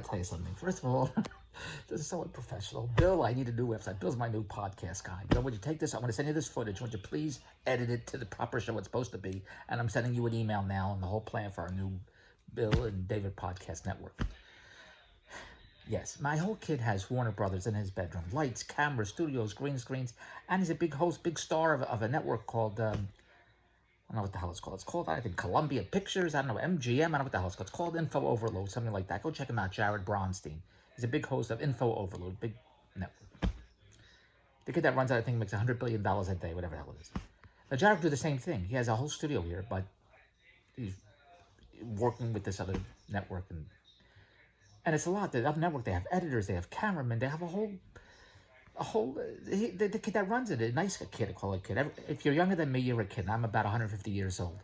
got to tell you something. First of all, this is so unprofessional. Bill, I need a new website. Bill's my new podcast guy. Bill, would you take this? I'm going to send you this footage. Would you please edit it to the proper show it's supposed to be? And I'm sending you an email now on the whole plan for our new Bill and David Podcast Network. Yes, my whole kid has Warner Brothers in his bedroom. Lights, cameras, studios, green screens. And he's a big host, big star of a network called... I don't know what the hell it's called. It's called, I think, Columbia Pictures. I don't know, MGM. I don't know what the hell it's called. It's called Info Overload, something like that. Go check him out, Jared Bronstein. He's a big host of Info Overload, big network. The kid that runs it, I think, makes $100 billion a day, whatever the hell it is. Now, Jared will do the same thing. He has a whole studio here, but he's working with this other network. And it's a lot. The other network, they have editors, they have cameramen, they have a whole... The kid that runs it, a nice kid, I call it a kid. If you're younger than me, you're a kid. I'm about 150 years old.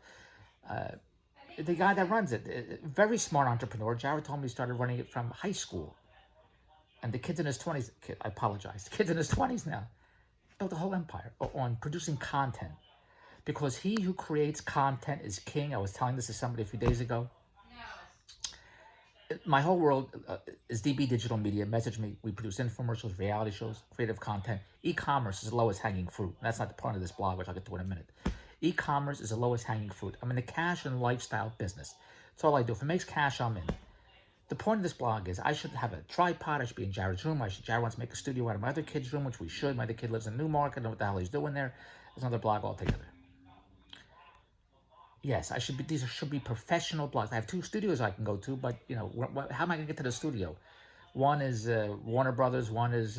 The guy that runs it, very smart entrepreneur. Jared told me he started running it from high school. And the kid's in his 20s, I apologize, the kid's in his 20s now, built a whole empire on producing content. Because he who creates content is king. I was telling this to somebody a few days ago. My whole world is DB Digital Media. Message me. We produce infomercials, reality shows, creative content. E-commerce is the lowest hanging fruit. That's not the point of this blog, which I'll get to in a minute. E-commerce is the lowest hanging fruit. I'm in the cash and lifestyle business. That's all I do. If it makes cash, I'm in. The point of this blog is I should have a tripod. I should be in Jared's room. Jared wants to make a studio out of my other kid's room, which we should. My other kid lives in Newmarket. I don't know what the hell he's doing there. There's another blog altogether. Yes, I should be. These should be professional blogs. I have 2 studios I can go to, but you know, how am I going to get to the studio? One is Warner Brothers. One is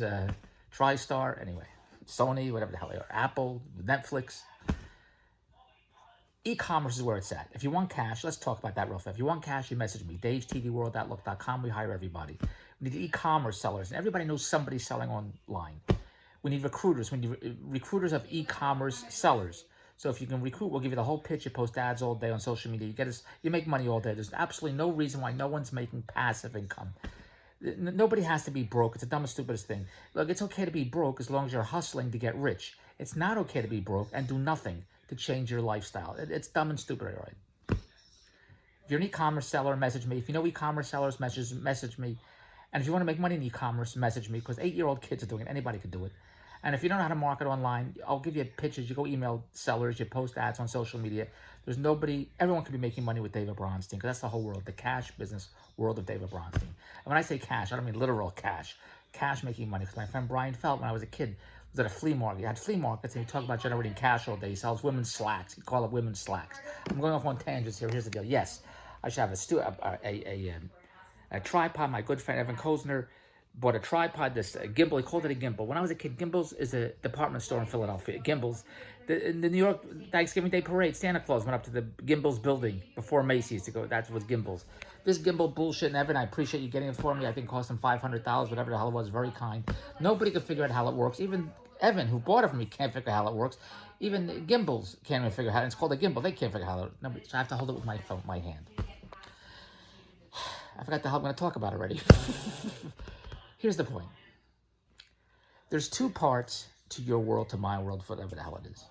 TriStar. Anyway, Sony, whatever the hell they are. Apple, Netflix. E-commerce is where it's at. If you want cash, let's talk about that real fast. If you want cash, you message me. DaveTVWorld.look.com. We hire everybody. We need e-commerce sellers, and everybody knows somebody selling online. We need recruiters. We need recruiters of e-commerce sellers. So if you can recruit, we'll give you the whole pitch. You post ads all day on social media. You make money all day. There's absolutely no reason why no one's making passive income. Nobody has to be broke. It's the dumbest, stupidest thing. Look, it's okay to be broke as long as you're hustling to get rich. It's not okay to be broke and do nothing to change your lifestyle. It's dumb and stupid, all right? If you're an e-commerce seller, message me. If you know e-commerce sellers, message me. And if you want to make money in e-commerce, message me, because 8-year-old kids are doing it. Anybody can do it. And if you don't know how to market online, I'll give you pitches. You go email sellers, you post ads on social media. There's nobody, everyone can be making money with David Bronstein, because that's the whole world, the cash business world of David Bronstein. And when I say cash, I don't mean literal cash. Cash making money. Because my friend Brian Felt, when I was a kid, was at a flea market. He had flea markets, and he talked about generating cash all day. He sells women's slacks. He'd call it women's slacks. I'm going off on tangents here. Here's the deal. Yes, I should have a tripod. My good friend Evan Kozner bought a tripod, this gimbal. He called it a gimbal. When I was a kid, Gimbals is a department store in Philadelphia. Gimbals. In the New York Thanksgiving Day Parade, Santa Claus went up to the Gimbals building before Macy's to go. That was Gimbals. This gimbal bullshit, and Evan, I appreciate you getting it for me. I think it cost him $500, whatever the hell it was. Very kind. Nobody could figure out how it works. Even Evan, who bought it from me, can't figure out how it works. Even Gimbals can't even figure out how it's called a gimbal. They can't figure out how it works. So I have to hold it with my phone, my hand. I forgot the hell I'm going to talk about already. Here's the point. There's 2 parts to your world, to my world, whatever the hell it is.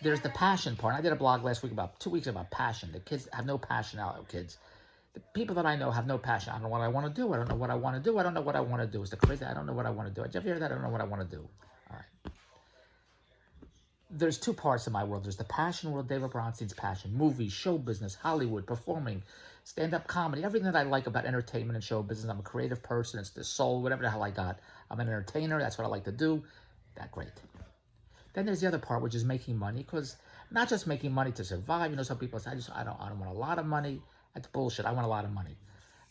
There's the passion part. I did a blog last week, about 2 weeks, about passion. The kids have no passion out, kids. The people that I know have no passion. I don't know what I want to do. I don't know what I want to do. I don't know what I want to do. It's the crazy. I don't know what I want to do. Did you ever hear that? I don't know what I want to do. All right. There's 2 parts of my world. There's the passion world, David Bronstein's passion. Movies, show business, Hollywood, performing, stand-up comedy, everything that I like about entertainment and show business. I'm a creative person. It's the soul, whatever the hell I got. I'm an entertainer. That's what I like to do. That's great. Then there's the other part, which is making money, because not just making money to survive. You know, some people say, I don't want a lot of money. That's bullshit. I want a lot of money.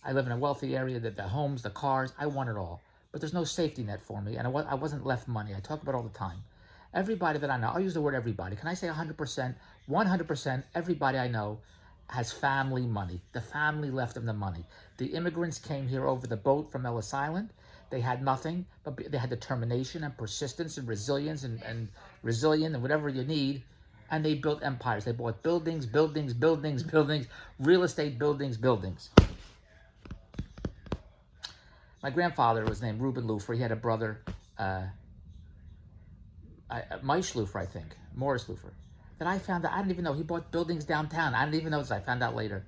I live in a wealthy area, the homes, the cars. I want it all. But there's no safety net for me, and I wasn't left money. I talk about it all the time. Everybody that I know, I'll use the word everybody. Can I say 100%? 100%, everybody I know has family money. The family left them the money. The immigrants came here over the boat from Ellis Island. They had nothing, but they had determination and persistence and resilience and resilient and whatever you need. And they built empires. They bought buildings, real estate buildings. My grandfather was named Reuben Lufer. He had a brother, Maish Lufer, I think, Morris Lufer, that I found out. I didn't even know he bought buildings downtown. I didn't even know this. I found out later.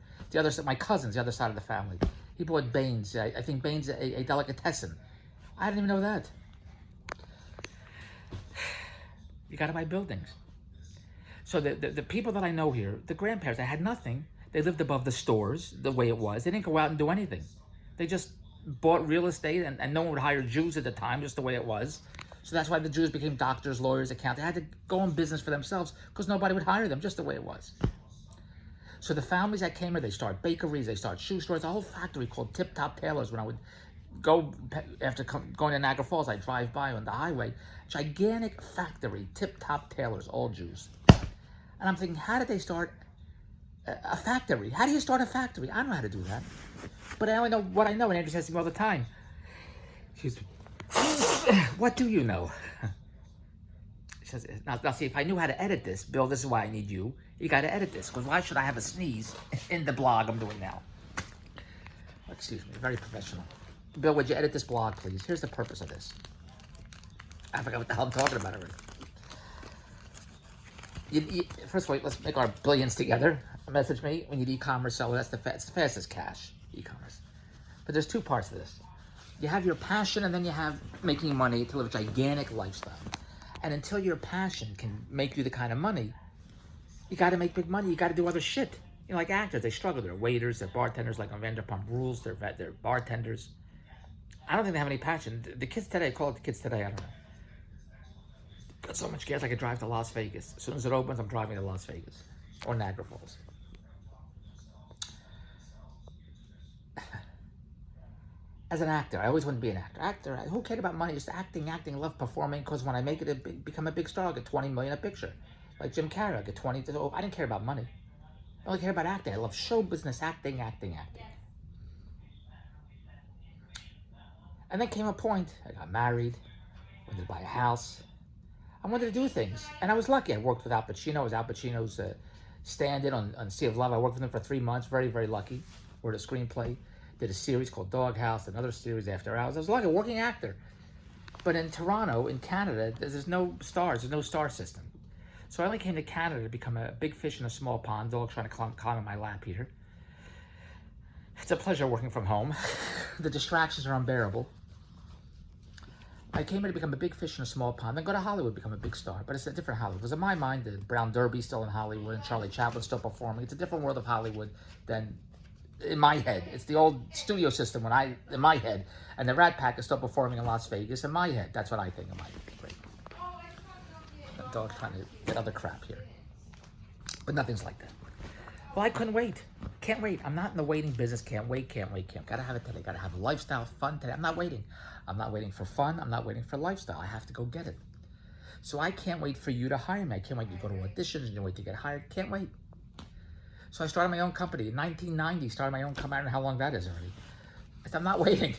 My cousins, the other side of the family. He bought Baines. I think Baines a delicatessen. I didn't even know that. You got to buy buildings. So the people that I know here, the grandparents, they had nothing. They lived above the stores the way it was. They didn't go out and do anything. They just bought real estate, and no one would hire Jews at the time, just the way it was. So that's why the Jews became doctors, lawyers, accountants. They had to go in business for themselves because nobody would hire them, just the way it was. So the families that came here, they started bakeries, they started shoe stores, a whole factory called Tip Top Tailors. When I would go, after going to Niagara Falls, I'd drive by on the highway, gigantic factory, Tip Top Tailors, all Jews. And I'm thinking, how did they start a factory? How do you start a factory? I don't know how to do that. But I only know what I know, and Andrew says to me all the time, excuse me, what do you know? She says, now see, if I knew how to edit this, Bill, this is why I need you. You got to edit this, because why should I have a sneeze in the blog I'm doing now? Excuse me, very professional. Bill, would you edit this blog, please? Here's the purpose of this. I forgot what the hell I'm talking about already. First of all, let's make our billions together. Message me when you need e-commerce seller. That's the fastest cash, e-commerce. But there's two parts to this. You have your passion, and then you have making money to live a gigantic lifestyle. And until your passion can make you the kind of money, you got to make big money. You got to do other shit. You know, like actors, they struggle. They're waiters, they're bartenders, like on Vanderpump Rules. They're bartenders. I don't think they have any passion. The kids today, I call it the kids today, I don't know. Got so much gas I could drive to Las Vegas. As soon as it opens, I'm driving to Las Vegas or Niagara Falls. As an actor, I always wanted to be an actor. Who cared about money? Just acting, love performing. Because when I make it, become a big star, I'll get 20 million a picture. Like Jim Carrey, I get 20. I didn't care about money. I only care about acting. I love show business, acting. And then came a point. I got married. Wanted to buy a house. I wanted to do things, and I was lucky. I worked with Al Pacino. I was Al Pacino's stand-in on Sea of Love. I worked with him for 3 months. Very, very lucky. Wrote a screenplay. Did a series called Doghouse, another series After Hours. I was lucky, a working actor. But in Toronto, in Canada, there's no stars. There's no star system. So I only came to Canada to become a big fish in a small pond. Dog trying to climb in my lap here. It's a pleasure working from home. The distractions are unbearable. I came here to become a big fish in a small pond, then go to Hollywood, become a big star. But it's a different Hollywood. Because in my mind, the Brown Derby's still in Hollywood, and Charlie Chaplin's still performing. It's a different world of Hollywood than in my head. It's the old studio system in my head. And the Rat Pack is still performing in Las Vegas in my head. That's what I think in my head. Great. The dog's trying to get other crap here. But nothing's like that. Well, I couldn't wait. Can't wait. I'm not in the waiting business. Can't wait. Gotta have it today. Gotta have a lifestyle, fun today. I'm not waiting. I'm not waiting for fun. I'm not waiting for lifestyle. I have to go get it. So I can't wait for you to hire me. I can't wait to go to auditions and wait to get hired. Can't wait. So I started my own company. In 1990, started my own company. I don't know how long that is already. I'm not waiting.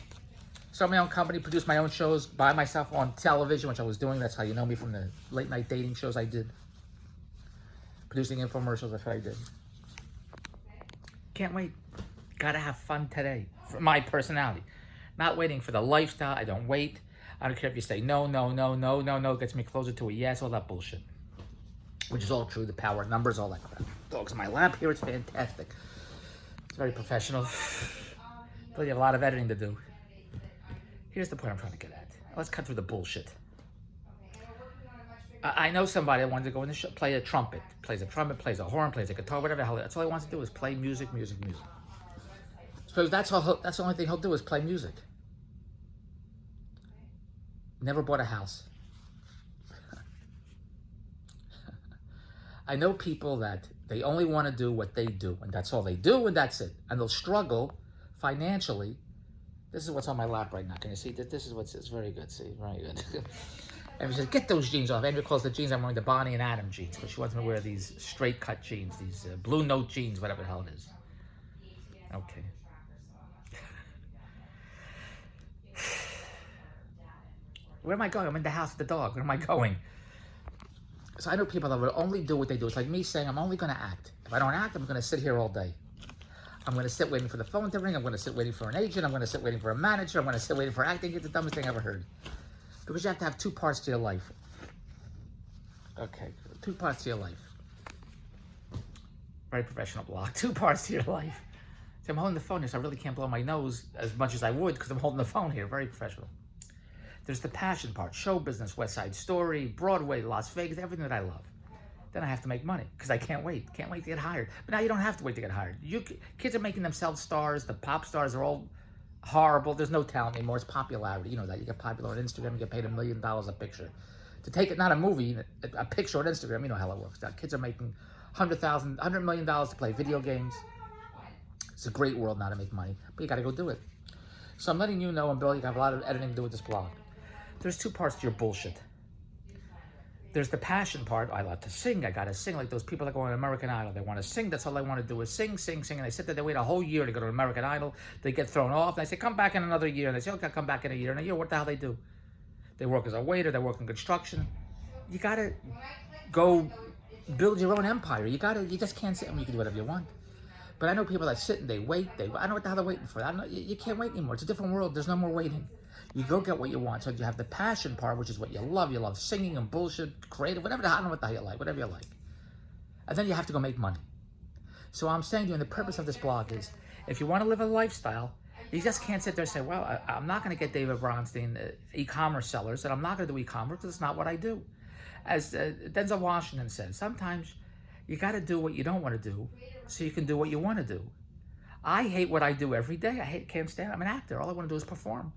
Started my own company, produced my own shows by myself on television, which I was doing. That's how you know me from the late night dating shows I did. Producing infomercials, that's what I did. Can't wait. Gotta have fun today. For my personality. Not waiting for the lifestyle. I don't wait. I don't care if you say no. It gets me closer to a yes, all that bullshit. Which is all true. The power of numbers, all that crap. Dog's in my lap here. It's fantastic. It's very professional. But you have a lot of editing to do. Here's the point I'm trying to get at. Let's cut through the bullshit. I know somebody that wanted to go in the show, play a trumpet. Plays a trumpet, plays a horn, plays a guitar, whatever the hell. That's all he wants to do is play music. So that's the only thing he'll do is play music. Never bought a house. I know people that they only want to do what they do, and that's all they do, and that's it. And they'll struggle financially. This is what's on my lap right now. Can you see that? This is what's very good. See, very good. Andrew says, get those jeans off. Andrew calls the jeans I'm wearing the Bonnie and Adam jeans, because she wants me to wear these straight cut jeans, these Blue Note jeans, whatever the hell it is. Okay. Where am I going? I'm in the house with the dog. Where am I going? So I know people that will only do what they do. It's like me saying, I'm only going to act. If I don't act, I'm going to sit here all day. I'm going to sit waiting for the phone to ring. I'm going to sit waiting for an agent. I'm going to sit waiting for a manager. I'm going to sit waiting for acting. It's the dumbest thing I ever heard. Because you have to have 2 parts to your life. Okay, 2 parts to your life. Very professional blog. 2 parts to your life. See, I'm holding the phone here, so I really can't blow my nose as much as I would because I'm holding the phone here. Very professional. There's the passion part, show business, West Side Story, Broadway, Las Vegas, everything that I love. Then I have to make money because I can't wait. Can't wait to get hired. But now you don't have to wait to get hired. Kids are making themselves stars. The pop stars are all horrible. There's no talent anymore. It's popularity. You know that. You get popular on Instagram, you get paid $1 million a picture. To take it, not a movie, a picture on Instagram, you know how it works. Now, kids are making $100 million to play video games. It's a great world now to make money, but you got to go do it. So I'm letting you know, and Bill, you have a lot of editing to do with this blog. There's two parts to your bullshit. There's the passion part. I love to sing. I got to sing like those people that go on American Idol. They want to sing. That's all they want to do is sing, sing, sing. And they sit there, they wait a whole year to go to American Idol. They get thrown off. And they say, come back in another year. And they say, okay, come back in a year. And a year, what the hell they do? They work as a waiter. They work in construction. You got to go build your own empire. You just can't sit. I mean, you can do whatever you want. But I know people that sit and they wait. I don't know what the hell they're waiting for. You can't wait anymore. It's a different world. There's no more waiting. You go get what you want. So you have the passion part, which is what you love. You love singing and bullshit, creative, whatever the hell, I don't know what the hell you like, whatever you like. And then you have to go make money. So I'm saying to you, and the purpose of this blog is, if you want to live a lifestyle, you just can't sit there and say, well, I'm not going to get David Bronstein e-commerce sellers, and I'm not going to do e-commerce because it's not what I do. As Denzel Washington said, sometimes you got to do what you don't want to do so you can do what you want to do. I hate what I do every day. Can't stand it. I'm an actor. All I want to do is perform.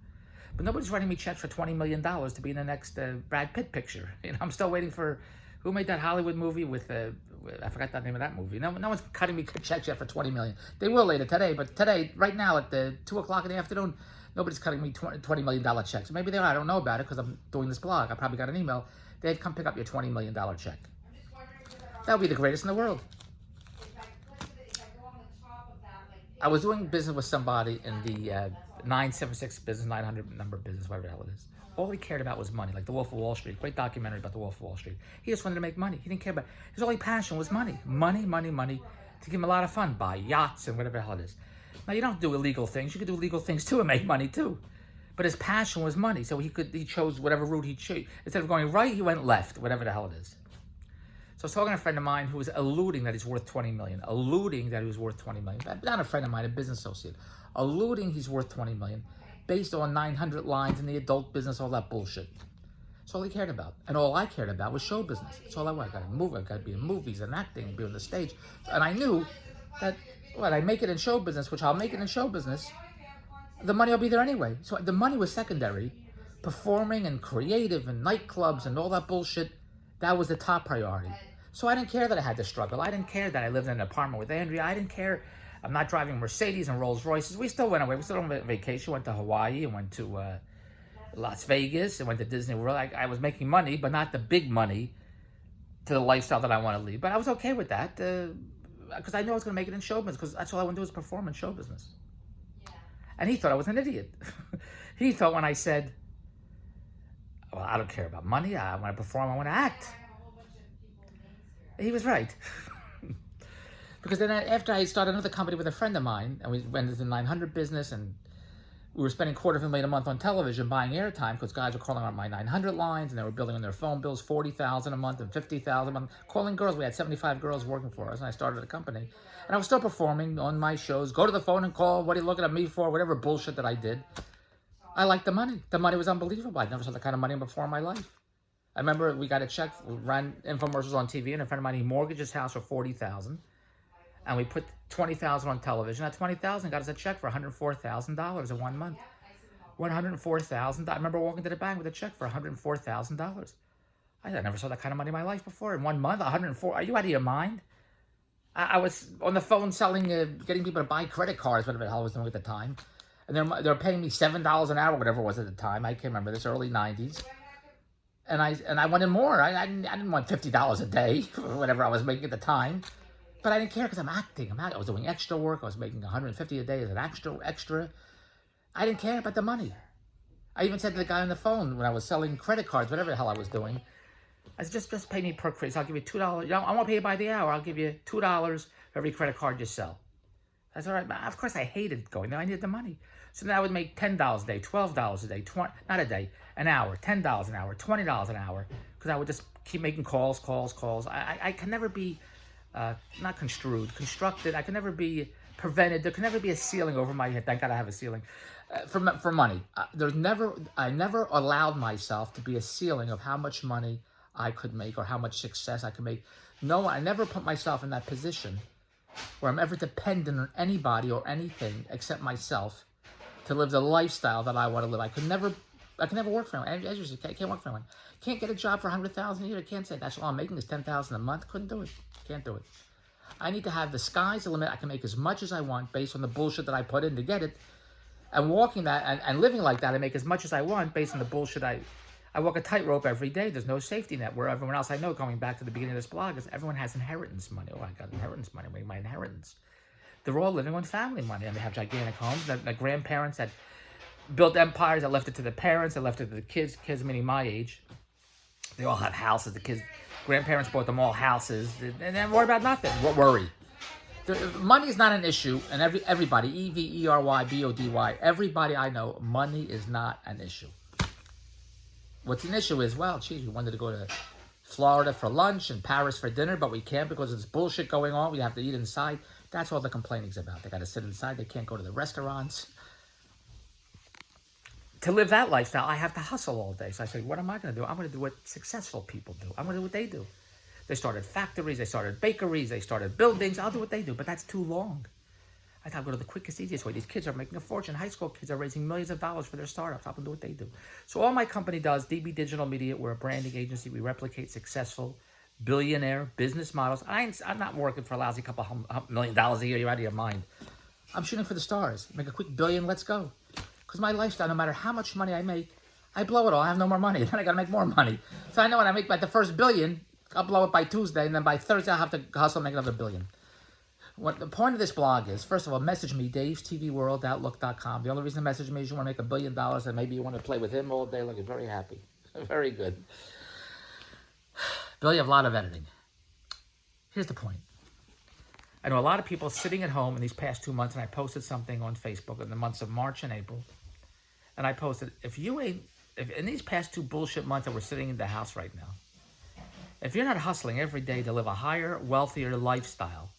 But nobody's writing me checks for $20 million to be in the next Brad Pitt picture. You know, I'm still waiting for, who made that Hollywood movie with, I forgot the name of that movie. No one's cutting me checks yet for $20 million. They will later today, but today, right now at 2 o'clock in the afternoon, nobody's cutting me $20 million checks. Maybe they are, I don't know about it because I'm doing this blog. I probably got an email. They'd come pick up your $20 million check. That would be the greatest in the world. I was doing business with somebody in the 976 business, 900 number business, whatever the hell it is. All he cared about was money, like The Wolf of Wall Street. Great documentary about The Wolf of Wall Street. He just wanted to make money. He didn't care about, his only passion was money. Money, money, money, to give him a lot of fun. Buy yachts and whatever the hell it is. Now, you don't do illegal things. You could do illegal things too and make money too. But his passion was money, so he chose whatever route he chose. Instead of going right, he went left, whatever the hell it is. So I was talking to a friend of mine who was alluding that he's worth $20 million. Alluding that he was worth $20 million. Not a friend of mine, a business associate. Alluding he's worth $20 million based on 900 lines in the adult business, all that bullshit. That's all he cared about. And all I cared about was show business. That's all I wanted. I got to move. I got to be in movies and acting and be on the stage. And I knew that when I make it in show business, which I'll make it in show business, the money will be there anyway. So the money was secondary. Performing and creative and nightclubs and all that bullshit, that was the top priority. So I didn't care that I had to struggle. I didn't care that I lived in an apartment with Andrea. I didn't care. I'm not driving Mercedes and Rolls Royces. We still went away. We still went on vacation. Went to Hawaii and went to Las Vegas and went to Disney World. I was making money, but not the big money to the lifestyle that I want to lead. But I was okay with that because I knew I was going to make it in show business because that's all I want to do is perform in show business. And he thought I was an idiot. He thought when I said, well, I don't care about money. I want to perform. I want to act. He was right. Because then after I started another company with a friend of mine, and we went into the 900 business, and we were spending $250,000 a month on television buying airtime because guys were calling on my 900 lines, and they were billing on their phone bills $40,000 a month and $50,000 a month. Calling girls, we had 75 girls working for us, and I started a company. And I was still performing on my shows. Go to the phone and call. What are you looking at me for? Whatever bullshit that I did. I liked the money. The money was unbelievable. I'd never saw the kind of money before in my life. I remember we got a check. We ran infomercials on TV, and a friend of mine, he mortgaged his house for $40,000. And we put $20,000 on television. That $20,000 got us a check for $104,000 in 1 month. $104,000. I remember walking to the bank with a check for $104,000. I never saw that kind of money in my life before. In 1 month, $104,000. Are you out of your mind? I was on the phone selling, getting people to buy credit cards, whatever the hell I was doing at the time. And they were paying me $7 an hour, whatever it was at the time. I can't remember this, early 90s. And I wanted more. I didn't want $50 a day, whatever I was making at the time. But I didn't care because I'm acting. I was doing extra work. I was making $150 a day as an extra. I didn't care about the money. I even said to the guy on the phone when I was selling credit cards, whatever the hell I was doing, I said, just pay me per credit. I'll give you $2. You know, I won't pay you by the hour. I'll give you $2 for every credit card you sell. That's all right. Of course, I hated going there. I needed the money. So then I would make $10 a day, $12 a day, not a day, an hour, $10 an hour, $20 an hour, because I would just keep making calls. I can never be, not constructed. I can never be prevented. There can never be a ceiling over my head. Thank God I have a ceiling for money. I never allowed myself to be a ceiling of how much money I could make or how much success I could make. No, I never put myself in that position where I'm ever dependent on anybody or anything except myself to live the lifestyle that I want to live. I can never work for anyone. As you said, I can't work for anyone. Can't get a job for $100,000 a year. I can't say that's all I'm making is $10,000 a month. Couldn't do it. Can't do it. I need to have the sky's the limit. I can make as much as I want based on the bullshit that I put in to get it. And walking that and living like that, I make as much as I want based on the bullshit I walk a tightrope every day. There's no safety net. Where everyone else I know, going back to the beginning of this blog, is everyone has inheritance money. Oh, I got inheritance money. My inheritance. They're all living on family money. And they have gigantic homes. The grandparents that built empires, that left it to the parents, that left it to the kids meaning my age. They all have houses. The kids, grandparents bought them all houses. And then worry about nothing. What worry? Money is not an issue. And everybody, EVERYBODY, everybody I know, money is not an issue. What's an issue is, well, geez, we wanted to go to Florida for lunch and Paris for dinner, but we can't because of this bullshit going on. We have to eat inside. That's all the complaining's about. They got to sit inside. They can't go to the restaurants. To live that lifestyle, I have to hustle all day. So I said, what am I going to do? I'm going to do what successful people do. I'm going to do what they do. They started factories. They started bakeries. They started buildings. I'll do what they do, but that's too long. I thought I'll go to the quickest, easiest way. These kids are making a fortune. High school kids are raising millions of dollars for their startups. I'll do what they do. So all my company does, DB Digital Media, we're a branding agency. We replicate successful billionaire business models. I'm not working for a lousy couple $1 million a year. You're out of your mind. I'm shooting for the stars. Make a quick billion. Let's go. Because my lifestyle, no matter how much money I make, I blow it all. I have no more money. Then I got to make more money. So I know when I make the first billion, I'll blow it by Tuesday. And then by Thursday, I'll have to hustle and make another billion. What the point of this blog is, first of all, message me, davestvworld@outlook.com. The only reason to message me is you want to make $1 billion and maybe you want to play with him all day. Look, you're very happy. Very good. Bill, you have a lot of editing. Here's the point. I know a lot of people sitting at home in these past 2 months, and I posted something on Facebook in the months of March and April. And I posted, if in these past 2 bullshit months that we're sitting in the house right now, if you're not hustling every day to live a higher, wealthier lifestyle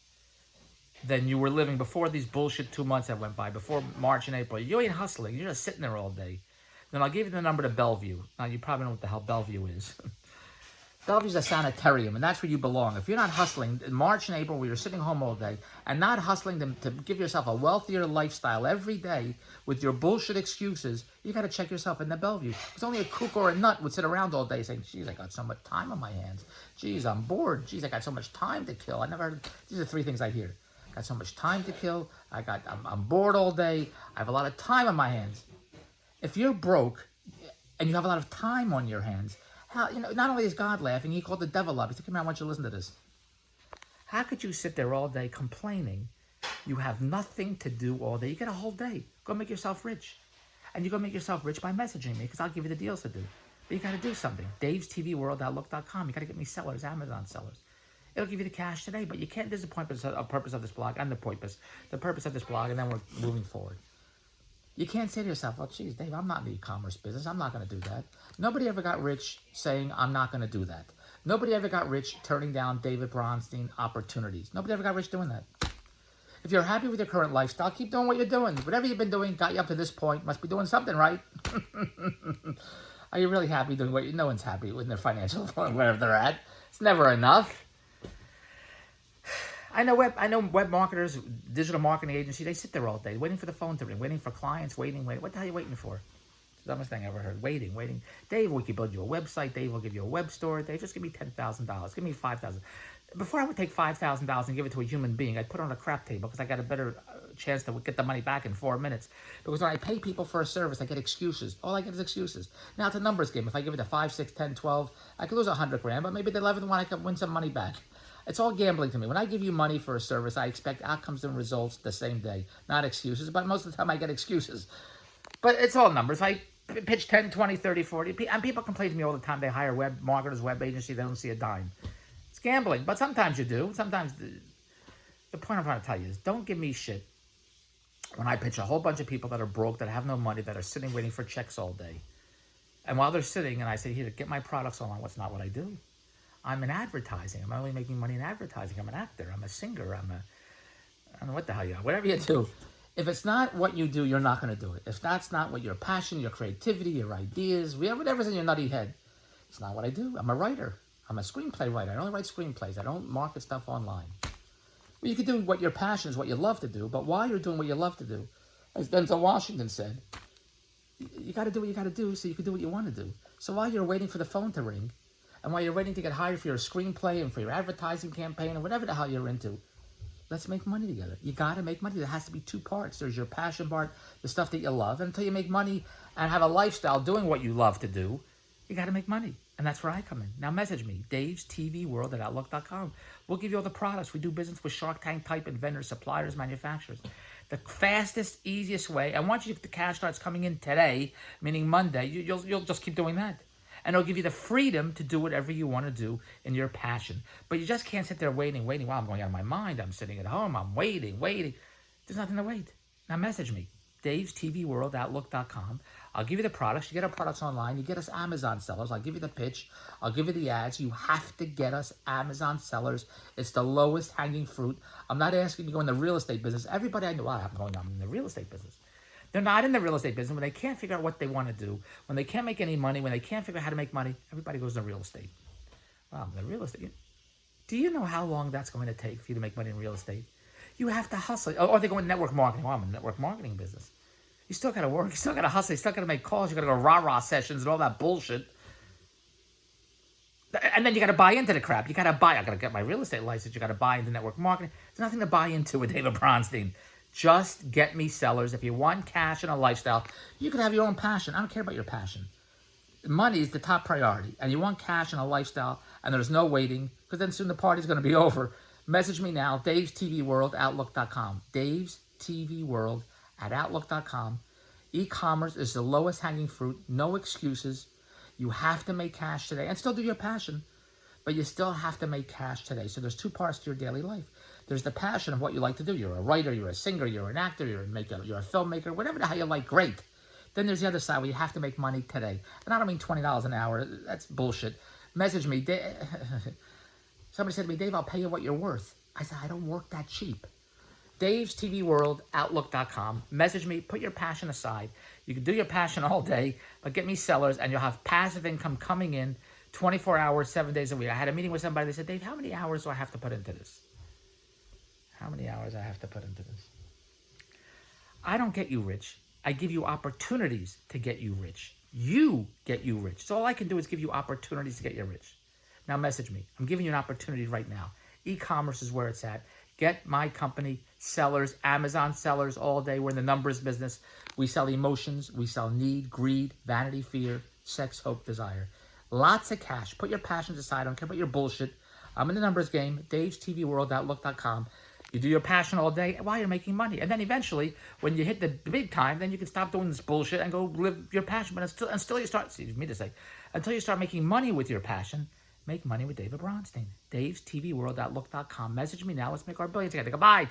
than you were living before these bullshit 2 months that went by, before March and April, you ain't hustling. You're just sitting there all day. Then I'll give you the number to Bellevue. Now, you probably know what the hell Bellevue is. Bellevue's a sanitarium, and that's where you belong. If you're not hustling in March and April, where you're sitting home all day, and not hustling to give yourself a wealthier lifestyle every day with your bullshit excuses, you got to check yourself in the Bellevue. Because only a kook or a nut would sit around all day saying, geez, I got so much time on my hands. Geez, I'm bored. Geez, I got so much time to kill. I never heard. These are 3 things I hear. Got so much time to kill. I'm bored all day. I have a lot of time on my hands. If you're broke and you have a lot of time on your hands, how, not only is God laughing, he called the devil up. He said, come here, I want you to listen to this. How could you sit there all day complaining? You have nothing to do all day. You get a whole day. Go make yourself rich. And you go make yourself rich by messaging me, because I'll give you the deals to do. But you got to do something. DavesTVWorld.outlook.com. You got to get me sellers, Amazon sellers. It'll give you the cash today, but you can't. There's a purpose of this blog, and the purpose of this blog, and then we're moving forward. You can't say to yourself, well, geez, Dave, I'm not in the e-commerce business. I'm not going to do that. Nobody ever got rich saying, I'm not going to do that. Nobody ever got rich turning down David Bronstein opportunities. Nobody ever got rich doing that. If you're happy with your current lifestyle, keep doing what you're doing. Whatever you've been doing got you up to this point. Must be doing something right. Are you really happy doing what you... No one's happy with their financial wherever they're at. It's never enough. I know web marketers, digital marketing agencies, they sit there all day waiting for the phone to ring, waiting for clients, waiting. What the hell are you waiting for? It's the dumbest thing I ever heard. Waiting. Dave, we can build you a website. Dave will give you a web store. Dave, just give me $10,000. Give me $5,000. Before I would take $5,000 and give it to a human being, I'd put it on a crap table because I got a better chance to get the money back in 4 minutes. Because when I pay people for a service, I get excuses. All I get is excuses. Now it's a numbers game. If I give it to 5, 6, 10, 12, I could lose $100,000, but maybe the 11th one I could win some money back. It's all gambling to me. When I give you money for a service, I expect outcomes and results the same day. Not excuses, but most of the time I get excuses. But it's all numbers. I pitch 10, 20, 30, 40. And people complain to me all the time. They hire web marketers, web agency. They don't see a dime. It's gambling. But sometimes you do. Sometimes the point I'm trying to tell you is don't give me shit when I pitch a whole bunch of people that are broke, that have no money, that are sitting waiting for checks all day. And while they're sitting and I say, here, get my products online. What's not what I do. I'm in advertising. I'm only making money in advertising. I'm an actor. I'm a singer. I don't know what the hell you are. Whatever you do, if it's not what you do, you're not going to do it. If that's not what your passion, your creativity, your ideas, whatever's in your nutty head, it's not what I do. I'm a writer. I'm a screenplay writer. I only write screenplays. I don't market stuff online. Well, you can do what your passion is, what you love to do, but while you're doing what you love to do, as Denzel Washington said, you got to do what you got to do so you can do what you want to do. So while you're waiting for the phone to ring, and while you're waiting to get hired for your screenplay and for your advertising campaign or whatever the hell you're into, let's make money together. You got to make money. There has to be two parts. There's your passion part, the stuff that you love. And until you make money and have a lifestyle doing what you love to do, you got to make money. And that's where I come in. Now message me, davestvworld@outlook.com. We'll give you all the products. We do business with Shark Tank type inventors, suppliers, manufacturers. The fastest, easiest way. And once the cash starts coming in today, meaning Monday, you'll just keep doing that. And it'll give you the freedom to do whatever you want to do in your passion. But you just can't sit there waiting. Wow, I'm going out of my mind. I'm sitting at home. I'm waiting. There's nothing to wait. Now message me, davestvworld@outlook.com. I'll give you the products. You get our products online. You get us Amazon sellers. I'll give you the pitch. I'll give you the ads. You have to get us Amazon sellers. It's the lowest hanging fruit. I'm not asking you to go in the real estate business. Everybody I know, I'm going on in the real estate business. They're not in the real estate business when they can't figure out what they want to do, when they can't make any money, when they can't figure out how to make money. Everybody goes into real estate. Wow, the real estate. Do you know how long that's going to take for you to make money in real estate? You have to hustle. Or they go into network marketing. Well, I'm in the network marketing business. You still got to work. You still got to hustle. You still got to make calls. You got to go rah-rah sessions and all that bullshit. And then you got to buy into the crap. You got to buy. I got to get my real estate license. You got to buy into network marketing. There's nothing to buy into with David Bronstein. Just get me sellers. If you want cash and a lifestyle, you can have your own passion. I don't care about your passion. Money is the top priority. And you want cash and a lifestyle, and there's no waiting, because then soon the party's going to be over. Message me now, davestvworld@outlook.com. davestvworld@outlook.com. E-commerce is the lowest hanging fruit. No excuses. You have to make cash today and still do your passion, but you still have to make cash today. So there's two parts to your daily life. There's the passion of what you like to do. You're a writer, you're a singer, you're an actor, you're a filmmaker, whatever the hell you like, great. Then there's the other side where you have to make money today. And I don't mean $20 an hour. That's bullshit. Message me. Somebody said to me, Dave, I'll pay you what you're worth. I said, I don't work that cheap. davestvworld@outlook.com. Message me. Put your passion aside. You can do your passion all day, but get me sellers, and you'll have passive income coming in 24 hours, 7 days a week. I had a meeting with somebody. They said, Dave, how many hours do I have to put into this? How many hours I have to put into this? I don't get you rich. I give you opportunities to get you rich. You get you rich. So all I can do is give you opportunities to get you rich. Now message me. I'm giving you an opportunity right now. E-commerce is where it's at. Get my company, sellers, Amazon sellers all day. We're in the numbers business. We sell emotions. We sell need, greed, vanity, fear, sex, hope, desire. Lots of cash. Put your passions aside. I don't care about your bullshit. I'm in the numbers game. davestvworld@outlook.com. You do your passion all day while you're making money. And then eventually, when you hit the big time, then you can stop doing this bullshit and go live your passion. But until you start, excuse me to say, until you start making money with your passion, make money with David Bronstein. davestvworld@outlook.com. Message me now. Let's make our billion together. Goodbye.